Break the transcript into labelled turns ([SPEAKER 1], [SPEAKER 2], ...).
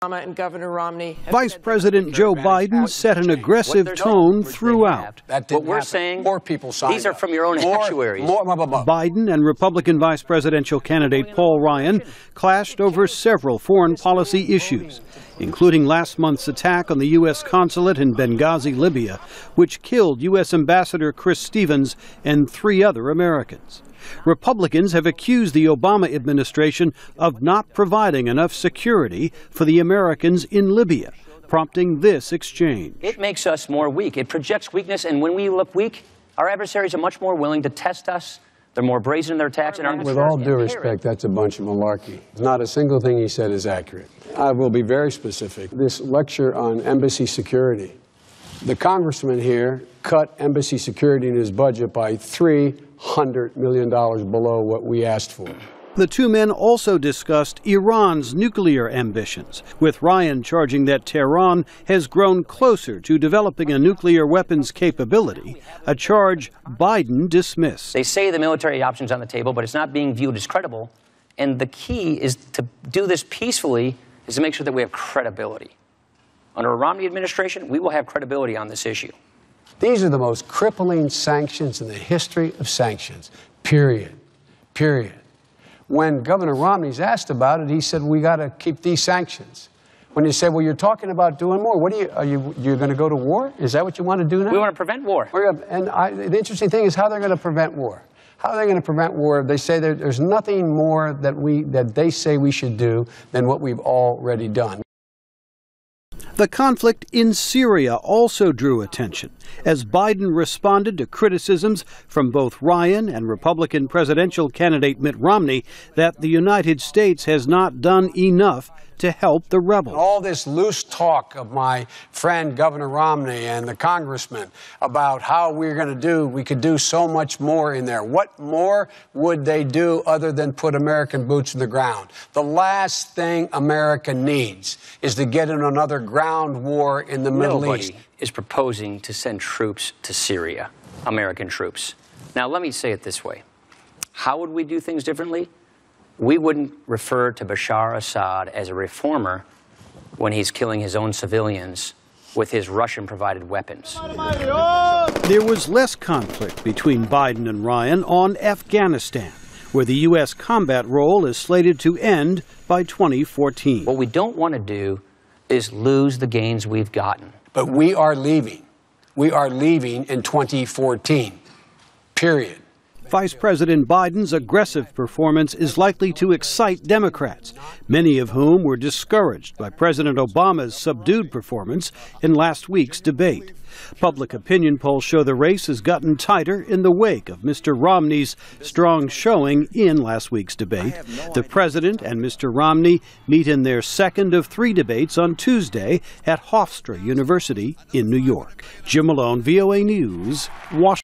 [SPEAKER 1] And Governor Romney.
[SPEAKER 2] Vice President Joe Biden set an aggressive tone throughout.
[SPEAKER 3] What we're saying, more people signed these are from your own actuaries.
[SPEAKER 2] Biden and Republican Vice Presidential candidate Paul Ryan clashed over several foreign policy issues, including last month's attack on the U.S. consulate in Benghazi, Libya, which killed U.S. Ambassador Chris Stevens and 3 other Americans. Republicans have accused the Obama administration of not providing enough security for the Americans in Libya, prompting this exchange.
[SPEAKER 4] It makes us more weak. It projects weakness, and when we look weak, our adversaries are much more willing to test us. They're more brazen in their attacks. And
[SPEAKER 5] with all due respect, that's a bunch of malarkey. Not a single thing he said is accurate. I will be very specific. This lecture on embassy security, the congressman here cut embassy security in his budget by $300 million below what we asked for.
[SPEAKER 2] The two men also discussed Iran's nuclear ambitions, with Ryan charging that Tehran has grown closer to developing a nuclear weapons capability, a charge Biden dismissed.
[SPEAKER 4] They say the military option's on the table, but it's not being viewed as credible. And the key is to do this peacefully, is to make sure that we have credibility. Under a Romney administration, we will have credibility on this issue.
[SPEAKER 5] These are the most crippling sanctions in the history of sanctions, period. Period. When Governor Romney's asked about it, he said, we got to keep these sanctions. When you say, well, you're talking about doing more, what are you're going to go to war? Is that what you want to do now?
[SPEAKER 4] We want to prevent war.
[SPEAKER 5] The interesting thing is how they're going to prevent war. How are they going to prevent war? They say there's nothing more that they say we should do than what we've already done.
[SPEAKER 2] The conflict in Syria also drew attention as Biden responded to criticisms from both Ryan and Republican presidential candidate Mitt Romney that the United States has not done enough to help the rebels.
[SPEAKER 5] All this loose talk of my friend Governor Romney and the congressman about how we could do so much more in there. What more would they do other than put American boots in the ground? The last thing America needs is to get in another ground war in the Middle East.
[SPEAKER 4] Nobody is proposing to send troops to Syria, American troops. Now, let me say it this way. How would we do things differently? We wouldn't refer to Bashar Assad as a reformer when he's killing his own civilians with his Russian-provided weapons.
[SPEAKER 2] There was less conflict between Biden and Ryan on Afghanistan, where the U.S. combat role is slated to end by 2014.
[SPEAKER 4] What we don't want to do is lose the gains we've gotten.
[SPEAKER 5] But we are leaving. We are leaving in 2014, period.
[SPEAKER 2] Vice President Biden's aggressive performance is likely to excite Democrats, many of whom were discouraged by President Obama's subdued performance in last week's debate. Public opinion polls show the race has gotten tighter in the wake of Mr. Romney's strong showing in last week's debate. The president and Mr. Romney meet in their second of 3 debates on Tuesday at Hofstra University in New York. Jim Malone, VOA News, Washington.